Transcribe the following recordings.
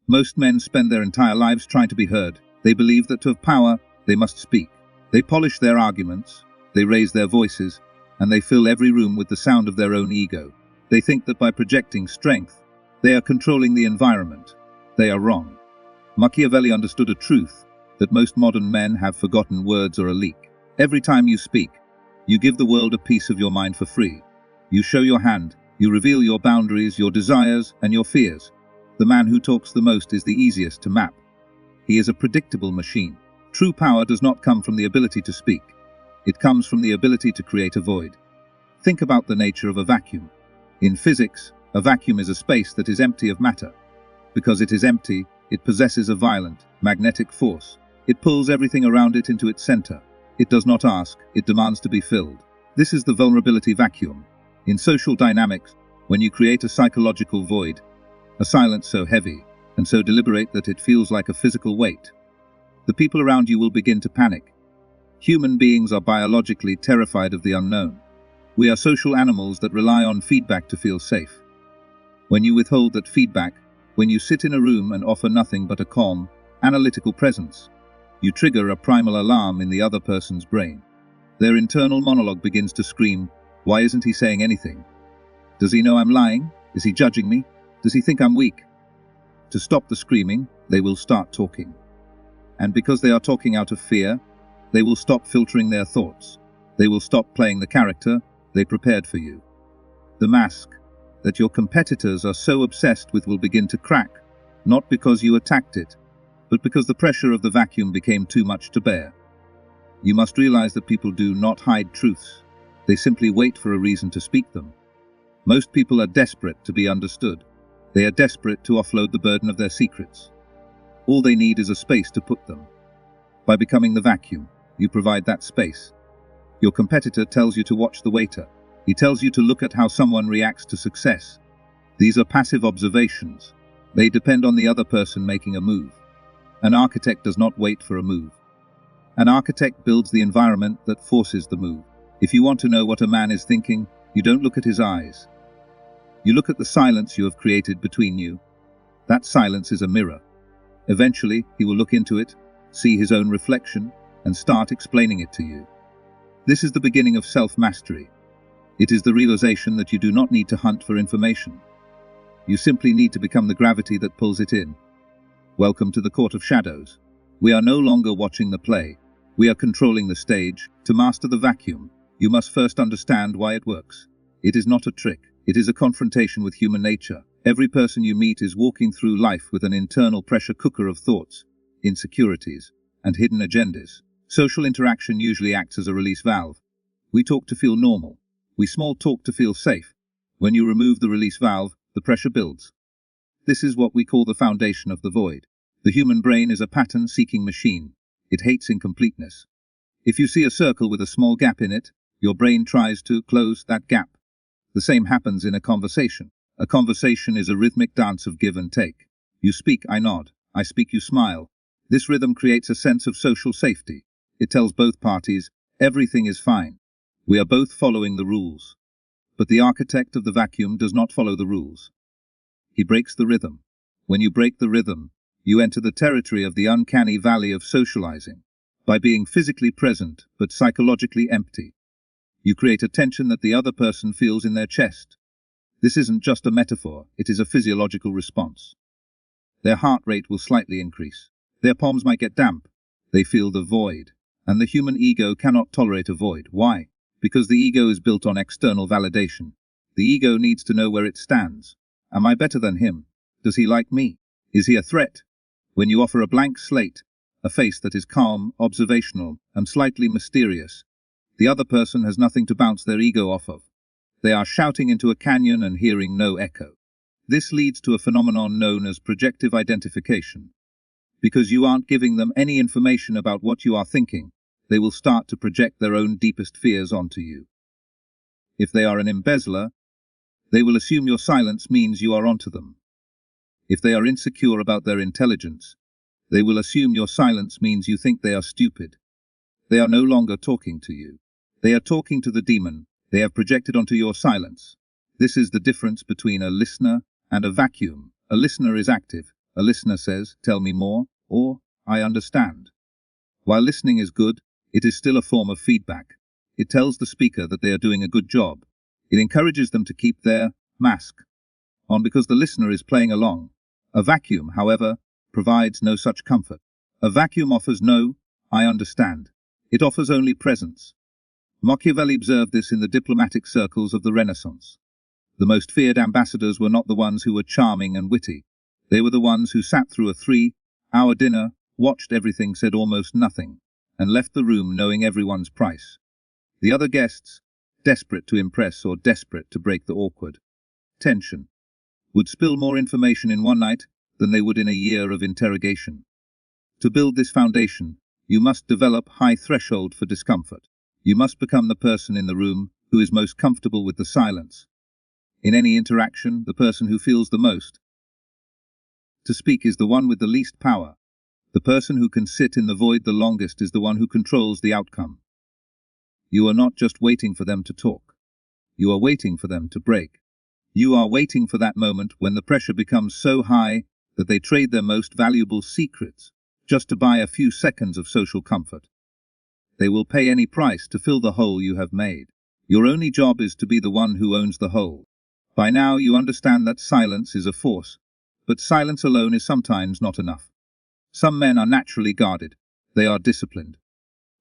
Most men spend their entire lives trying to be heard. They believe that to have power, they must speak. They polish their arguments, they raise their voices, and they fill every room with the sound of their own ego. They think that by projecting strength, they are controlling the environment. They are wrong. Machiavelli understood a truth, that most modern men have forgotten words or a leak. Every time you speak, you give the world a piece of your mind for free. You show your hand, you reveal your boundaries, your desires, and your fears. The man who talks the most is the easiest to map. He is a predictable machine. True power does not come from the ability to speak. It comes from the ability to create a void. Think about the nature of a vacuum. In physics, a vacuum is a space that is empty of matter. Because it is empty, it possesses a violent, magnetic force. It pulls everything around it into its center. It does not ask, it demands to be filled. This is the vulnerability vacuum. In social dynamics, when you create a psychological void, a silence so heavy and so deliberate that it feels like a physical weight, the people around you will begin to panic. Human beings are biologically terrified of the unknown. We are social animals that rely on feedback to feel safe. When you withhold that feedback, when you sit in a room and offer nothing but a calm, analytical presence, you trigger a primal alarm in the other person's brain. Their internal monologue begins to scream, "Why isn't he saying anything? Does he know I'm lying? Is he judging me? Does he think I'm weak?" To stop the screaming, they will start talking. And because they are talking out of fear, they will stop filtering their thoughts. They will stop playing the character they prepared for you. The mask that your competitors are so obsessed with will begin to crack, not because you attacked it, but because the pressure of the vacuum became too much to bear. You must realize that people do not hide truths. They simply wait for a reason to speak them. Most people are desperate to be understood. They are desperate to offload the burden of their secrets. All they need is a space to put them. By becoming the vacuum, you provide that space. Your competitor tells you to watch the waiter. He tells you to look at how someone reacts to success. These are passive observations. They depend on the other person making a move. An architect does not wait for a move. An architect builds the environment that forces the move. If you want to know what a man is thinking, you don't look at his eyes. You look at the silence you have created between you. That silence is a mirror. Eventually, he will look into it, see his own reflection, and start explaining it to you. This is the beginning of self-mastery. It is the realization that you do not need to hunt for information. You simply need to become the gravity that pulls it in. Welcome to the Court of Shadows. We are no longer watching the play. We are controlling the stage. To master the vacuum, you must first understand why it works. It is not a trick. It is a confrontation with human nature. Every person you meet is walking through life with an internal pressure cooker of thoughts, insecurities, and hidden agendas. Social interaction usually acts as a release valve. We talk to feel normal. We small talk to feel safe. When you remove the release valve, the pressure builds. This is what we call the foundation of the void. The human brain is a pattern-seeking machine. It hates incompleteness. If you see a circle with a small gap in it, your brain tries to close that gap. The same happens in a conversation. A conversation is a rhythmic dance of give and take. You speak, I nod. I speak, you smile. This rhythm creates a sense of social safety. It tells both parties, everything is fine. We are both following the rules. But the architect of the vacuum does not follow the rules. He breaks the rhythm. When you break the rhythm, you enter the territory of the uncanny valley of socializing. By being physically present, but psychologically empty, you create a tension that the other person feels in their chest. This isn't just a metaphor, it is a physiological response. Their heart rate will slightly increase. Their palms might get damp. They feel the void. And the human ego cannot tolerate a void. Why? Because the ego is built on external validation. The ego needs to know where it stands. Am I better than him? Does he like me? Is he a threat? When you offer a blank slate, a face that is calm, observational, and slightly mysterious, the other person has nothing to bounce their ego off of. They are shouting into a canyon and hearing no echo. This leads to a phenomenon known as projective identification. Because you aren't giving them any information about what you are thinking, they will start to project their own deepest fears onto you. If they are an embezzler, they will assume your silence means you are onto them. If they are insecure about their intelligence, they will assume your silence means you think they are stupid. They are no longer talking to you. They are talking to the demon they have projected onto your silence. This is the difference between a listener and a vacuum. A listener is active. a listener says, "Tell me more," or "I understand." While listening is good, it is still a form of feedback. It tells the speaker that they are doing a good job. It encourages them to keep their mask on because the listener is playing along. A vacuum, however, provides no such comfort. A vacuum offers no "I understand." It offers only presence. Machiavelli observed this in the diplomatic circles of the Renaissance. The most feared ambassadors were not the ones who were charming and witty. They were the ones who sat through a 3-hour dinner, watched everything, said almost nothing, and left the room knowing everyone's price. The other guests, desperate to impress or desperate to break the awkward tension, would spill more information in one night than they would in a year of interrogation. To build this foundation, you must develop high threshold for discomfort. You must become the person in the room who is most comfortable with the silence. In any interaction, the person who feels the most to speak is the one with the least power. The person who can sit in the void the longest is the one who controls the outcome. You are not just waiting for them to talk. You are waiting for them to break. You are waiting for that moment when the pressure becomes so high that they trade their most valuable secrets just to buy a few seconds of social comfort. They will pay any price to fill the hole you have made. Your only job is to be the one who owns the hole. By now you understand that silence is a force, but silence alone is sometimes not enough. Some men are naturally guarded. They are disciplined.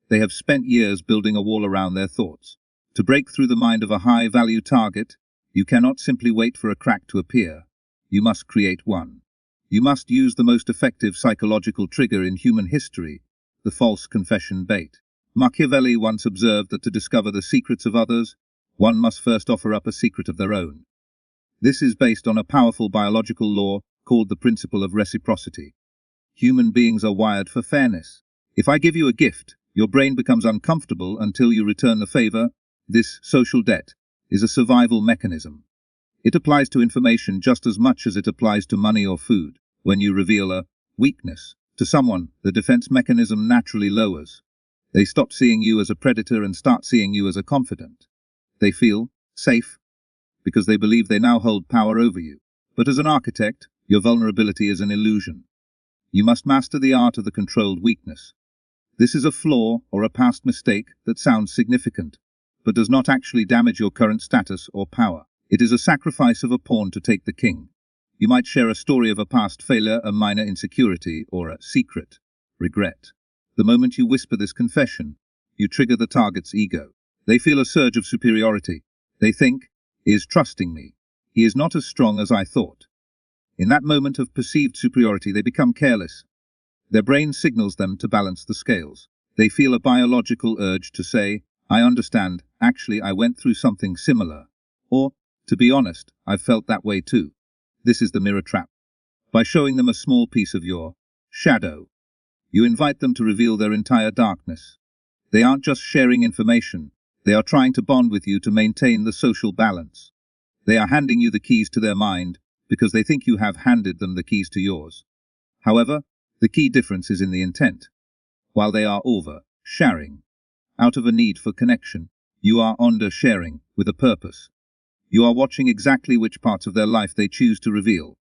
They have spent years building a wall around their thoughts. To break through the mind of a high-value target, you cannot simply wait for a crack to appear. You must create one. You must use the most effective psychological trigger in human history, the false confession bait. Machiavelli once observed that to discover the secrets of others, one must first offer up a secret of their own. This is based on a powerful biological law called the principle of reciprocity. Human beings are wired for fairness. If I give you a gift, your brain becomes uncomfortable until you return the favor. This social debt is a survival mechanism. It applies to information just as much as it applies to money or food. When you reveal a weakness to someone, the defense mechanism naturally lowers. They stop seeing you as a predator and start seeing you as a confidant. They feel safe because they believe they now hold power over you. But as an architect, your vulnerability is an illusion. You must master the art of the controlled weakness. This is a flaw or a past mistake that sounds significant, but does not actually damage your current status or power. It is a sacrifice of a pawn to take the king. You might share a story of a past failure, a minor insecurity, or a secret regret. The moment you whisper this confession, you trigger the target's ego. They feel a surge of superiority. They think, "He is trusting me. He is not as strong as I thought." In that moment of perceived superiority, they become careless. Their brain signals them to balance the scales. They feel a biological urge to say, "I understand, actually I went through something similar." Or, "To be honest, I've felt that way too." This is the mirror trap. By showing them a small piece of your shadow, you invite them to reveal their entire darkness. They aren't just sharing information. They are trying to bond with you to maintain the social balance. They are handing you the keys to their mind because they think you have handed them the keys to yours. However, the key difference is in the intent. While they are over-sharing out of a need for connection, you are under-sharing with a purpose. You are watching exactly which parts of their life they choose to reveal.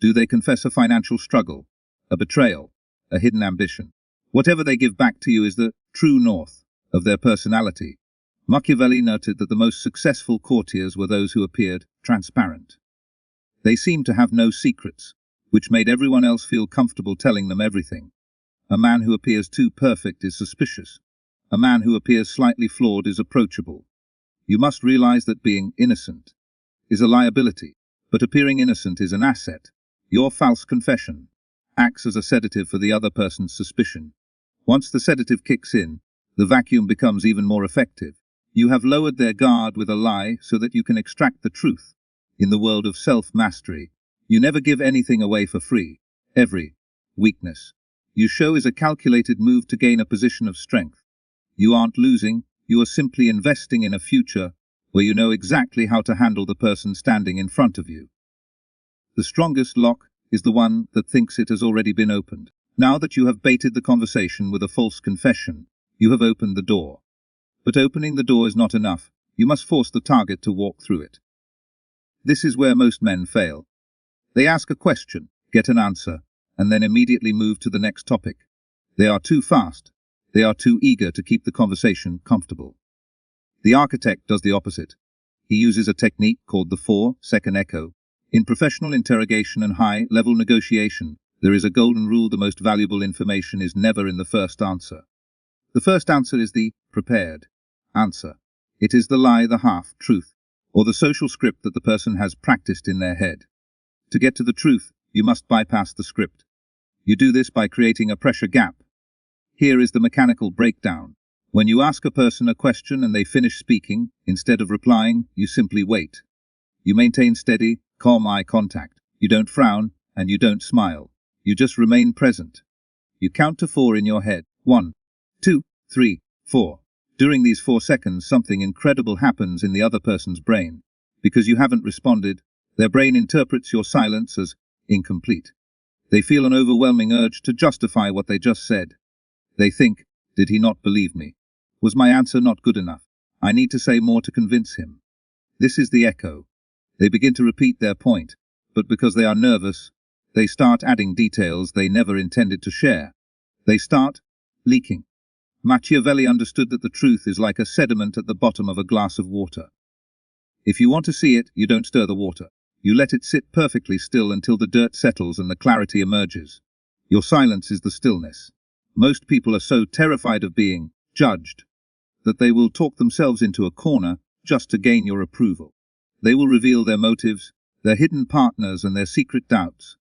Do they confess a financial struggle, a betrayal, a hidden ambition? Whatever they give back to you is the true north of their personality. Machiavelli noted that the most successful courtiers were those who appeared transparent. They seemed to have no secrets, which made everyone else feel comfortable telling them everything. A man who appears too perfect is suspicious. A man who appears slightly flawed is approachable. You must realize that being innocent is a liability, but appearing innocent is an asset. Your false confession acts as a sedative for the other person's suspicion. Once the sedative kicks in, the vacuum becomes even more effective. You have lowered their guard with a lie so that you can extract the truth. In the world of self-mastery, you never give anything away for free. Every weakness you show is a calculated move to gain a position of strength. You aren't losing, you are simply investing in a future where you know exactly how to handle the person standing in front of you. The strongest lock is the one that thinks it has already been opened. Now that you have baited the conversation with a false confession, you have opened the door. But opening the door is not enough. You must force the target to walk through it. This is where most men fail. They ask a question, get an answer, and then immediately move to the next topic. They are too fast. They are too eager to keep the conversation comfortable. The architect does the opposite. He uses a technique called the 4-second echo. In professional interrogation and high-level negotiation, there is a golden rule: the most valuable information is never in the first answer. The first answer is the prepared answer. It is the lie, the half-truth, or the social script that the person has practiced in their head. To get to the truth, you must bypass the script. You do this by creating a pressure gap. Here is the mechanical breakdown. When you ask a person a question and they finish speaking, instead of replying, you simply wait. You maintain steady, calm eye contact. You don't frown, and you don't smile. You just remain present. You count to 4 in your head. 1, 2, 3, 4. During these 4 seconds, something incredible happens in the other person's brain. Because you haven't responded, their brain interprets your silence as incomplete. They feel an overwhelming urge to justify what they just said. They think, did he not believe me? Was my answer not good enough? I need to say more to convince him. This is the echo. They begin to repeat their point, but because they are nervous, they start adding details they never intended to share. They start leaking. Machiavelli understood that the truth is like a sediment at the bottom of a glass of water. If you want to see it, you don't stir the water. You let it sit perfectly still until the dirt settles and the clarity emerges. Your silence is the stillness. Most people are so terrified of being judged that they will talk themselves into a corner just to gain your approval. They will reveal their motives, their hidden partners, and their secret doubts.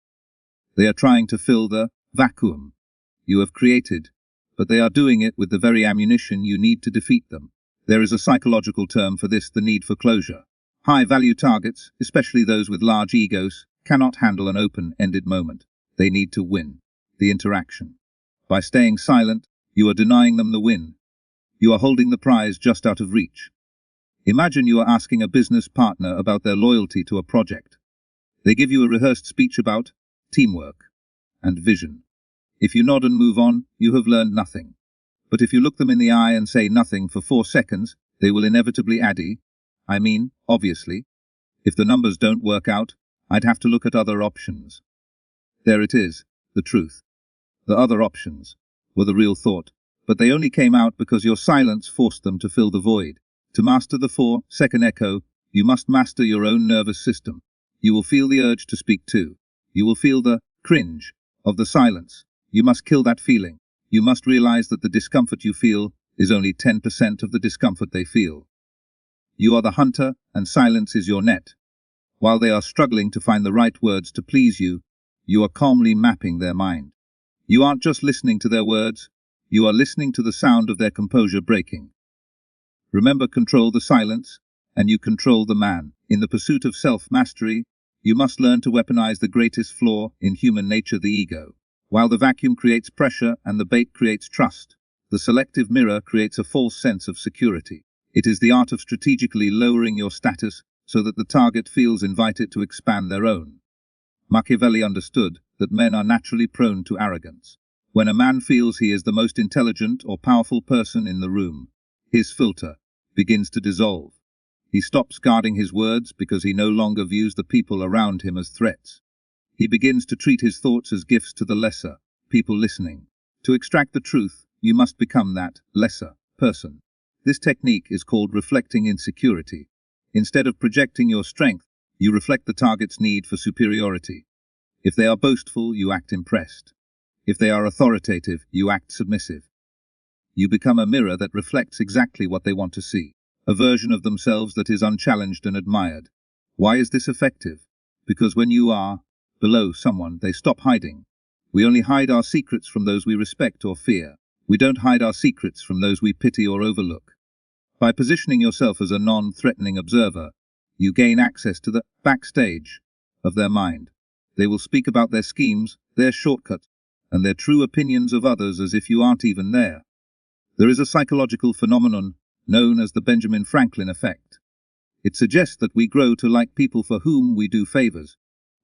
They are trying to fill the vacuum you have created, but they are doing it with the very ammunition you need to defeat them. There is a psychological term for this: the need for closure. High-value targets, especially those with large egos, cannot handle an open-ended moment. They need to win the interaction. By staying silent, you are denying them the win. You are holding the prize just out of reach. Imagine you are asking a business partner about their loyalty to a project. They give you a rehearsed speech about teamwork and vision. If you nod and move on, you have learned nothing. But if you look them in the eye and say nothing for 4 seconds, they will inevitably obviously. If the numbers don't work out, I'd have to look at other options. There it is, the truth. The other options were the real thought, but they only came out because your silence forced them to fill the void. To master the 4-second echo, you must master your own nervous system. You will feel the urge to speak too. You will feel the cringe of the silence. You must kill that feeling. You must realize that the discomfort you feel is only 10% of the discomfort they feel. You are the hunter, and silence is your net. While they are struggling to find the right words to please you, you are calmly mapping their mind. You aren't just listening to their words, you are listening to the sound of their composure breaking. Remember, control the silence, and you control the man. In the pursuit of self-mastery, you must learn to weaponize the greatest flaw in human nature, the ego. While the vacuum creates pressure and the bait creates trust, the selective mirror creates a false sense of security. It is the art of strategically lowering your status so that the target feels invited to expand their own. Machiavelli understood that men are naturally prone to arrogance. When a man feels he is the most intelligent or powerful person in the room, his filter begins to dissolve. He stops guarding his words because he no longer views the people around him as threats. He begins to treat his thoughts as gifts to the lesser people listening. To extract the truth, you must become that lesser person. This technique is called reflecting insecurity. Instead of projecting your strength, you reflect the target's need for superiority. If they are boastful, you act impressed. If they are authoritative, you act submissive. You become a mirror that reflects exactly what they want to see, a version of themselves that is unchallenged and admired. Why is this effective? Because when you are below someone, they stop hiding. We only hide our secrets from those we respect or fear. We don't hide our secrets from those we pity or overlook. By positioning yourself as a non-threatening observer, you gain access to the backstage of their mind. They will speak about their schemes, their shortcuts, and their true opinions of others as if you aren't even there. There is a psychological phenomenon known as the Benjamin Franklin effect. It suggests that we grow to like people for whom we do favors.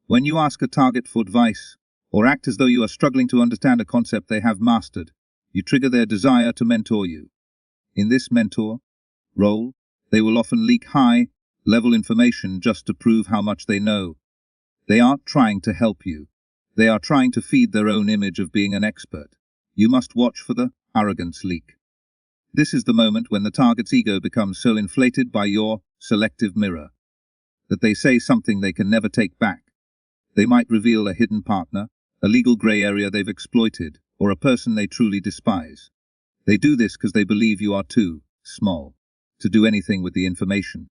When you ask a target for advice, or act as though you are struggling to understand a concept they have mastered, you trigger their desire to mentor you. In this mentor role, they will often leak high-level information just to prove how much they know. They aren't trying to help you. They are trying to feed their own image of being an expert. You must watch for the arrogance leak. This is the moment when the target's ego becomes so inflated by your selective mirror that they say something they can never take back. They might reveal a hidden partner, a legal grey area they've exploited, or a person they truly despise. They do this because they believe you are too small to do anything with the information.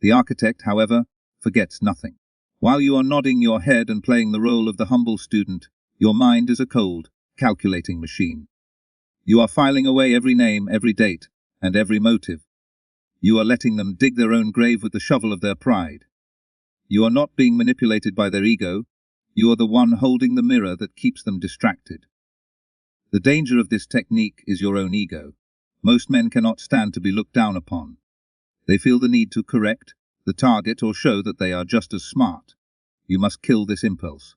The architect, however, forgets nothing. While you are nodding your head and playing the role of the humble student, your mind is a cold, calculating machine. You are filing away every name, every date, and every motive. You are letting them dig their own grave with the shovel of their pride. You are not being manipulated by their ego. You are the one holding the mirror that keeps them distracted. The danger of this technique is your own ego. Most men cannot stand to be looked down upon. They feel the need to correct the target or show that they are just as smart. You must kill this impulse.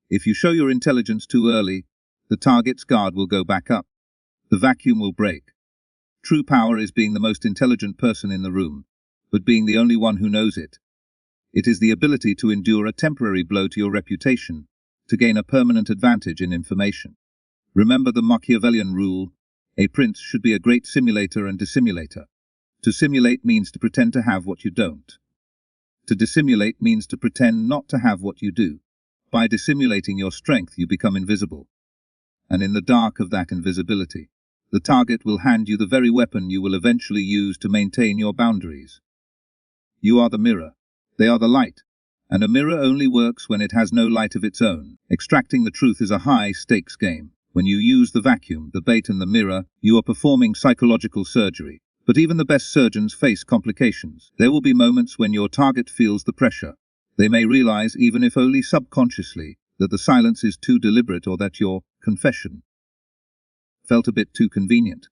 If you show your intelligence too early, the target's guard will go back up. The vacuum will break. True power is being the most intelligent person in the room, but being the only one who knows it. It is the ability to endure a temporary blow to your reputation, to gain a permanent advantage in information. Remember the Machiavellian rule: a prince should be a great simulator and dissimulator. To simulate means to pretend to have what you don't. To dissimulate means to pretend not to have what you do. By dissimulating your strength, you become invisible. And in the dark of that invisibility, the target will hand you the very weapon you will eventually use to maintain your boundaries. You are the mirror. They are the light. And a mirror only works when it has no light of its own. Extracting the truth is a high-stakes game. When you use the vacuum, the bait and the mirror, you are performing psychological surgery. But even the best surgeons face complications. There will be moments when your target feels the pressure. They may realize, even if only subconsciously, that the silence is too deliberate or that your confession felt a bit too convenient.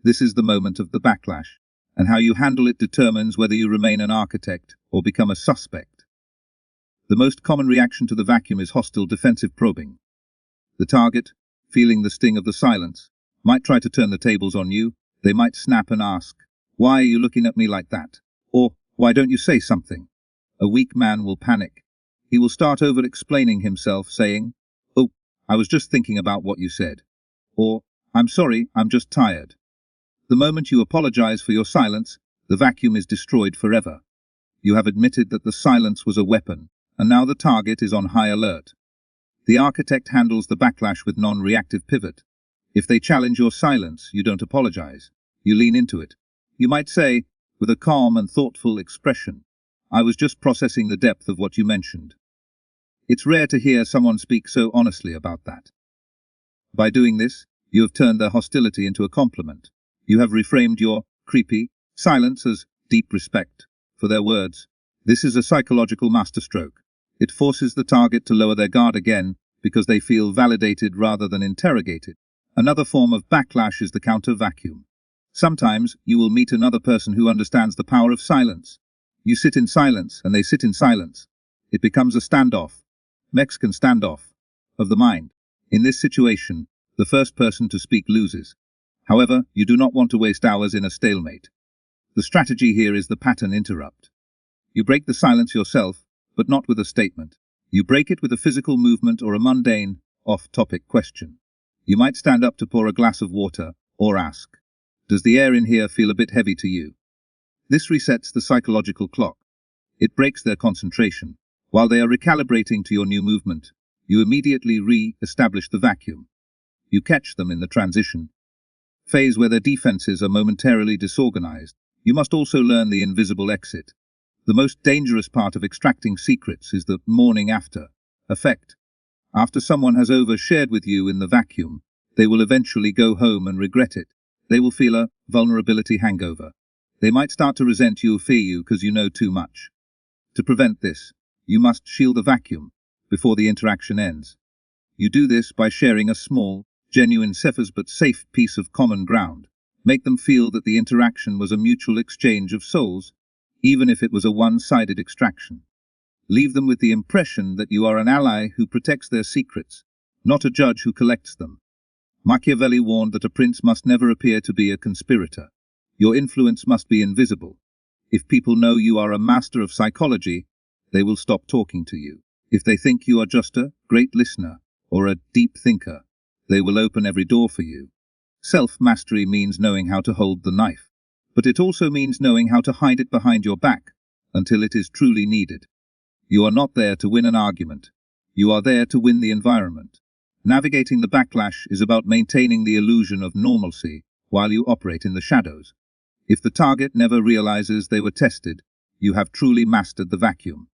This is the moment of the backlash, and how you handle it determines whether you remain an architect or become a suspect. The most common reaction to the vacuum is hostile defensive probing. The target, feeling the sting of the silence, might try to turn the tables on you. They might snap and ask, "Why are you looking at me like that?" Or, "Why don't you say something?" A weak man will panic. He will start over-explaining himself, saying, "Oh, I was just thinking about what you said." Or, "I'm sorry, I'm just tired." The moment you apologize for your silence, the vacuum is destroyed forever. You have admitted that the silence was a weapon, and now the target is on high alert. The architect handles the backlash with non-reactive pivot. If they challenge your silence, you don't apologize. You lean into it. You might say, with a calm and thoughtful expression, "I was just processing the depth of what you mentioned." It's rare to hear someone speak so honestly about that. By doing this, you have turned their hostility into a compliment. You have reframed your creepy silence as deep respect for their words. This is a psychological masterstroke. It forces the target to lower their guard again because they feel validated rather than interrogated. Another form of backlash is the counter-vacuum. Sometimes you will meet another person who understands the power of silence. You sit in silence and they sit in silence. It becomes a standoff, Mexican standoff, of the mind. In this situation, the first person to speak loses. However, you do not want to waste hours in a stalemate. The strategy here is the pattern interrupt. You break the silence yourself, but not with a statement. You break it with a physical movement or a mundane, off-topic question. You might stand up to pour a glass of water, or ask, "Does the air in here feel a bit heavy to you?" This resets the psychological clock. It breaks their concentration. While they are recalibrating to your new movement, you immediately re-establish the vacuum. You catch them in the transition phase where their defenses are momentarily disorganized. You must also learn the invisible exit. The most dangerous part of extracting secrets is the morning after effect. After someone has overshared with you in the vacuum, they will eventually go home and regret it. They will feel a vulnerability hangover. They might start to resent you or fear you because you know too much. To prevent this, you must shield the vacuum before the interaction ends. You do this by sharing a small, genuine but safe piece of common ground. Make them feel that the interaction was a mutual exchange of souls, even if it was a one-sided extraction. Leave them with the impression that you are an ally who protects their secrets, not a judge who collects them. Machiavelli warned that a prince must never appear to be a conspirator. Your influence must be invisible. If people know you are a master of psychology, they will stop talking to you. If they think you are just a great listener, or a deep thinker. They will open every door for you. Self-mastery means knowing how to hold the knife, but it also means knowing how to hide it behind your back until it is truly needed. You are not there to win an argument. You are there to win the environment. Navigating the backlash is about maintaining the illusion of normalcy while you operate in the shadows. If the target never realizes they were tested, you have truly mastered the vacuum.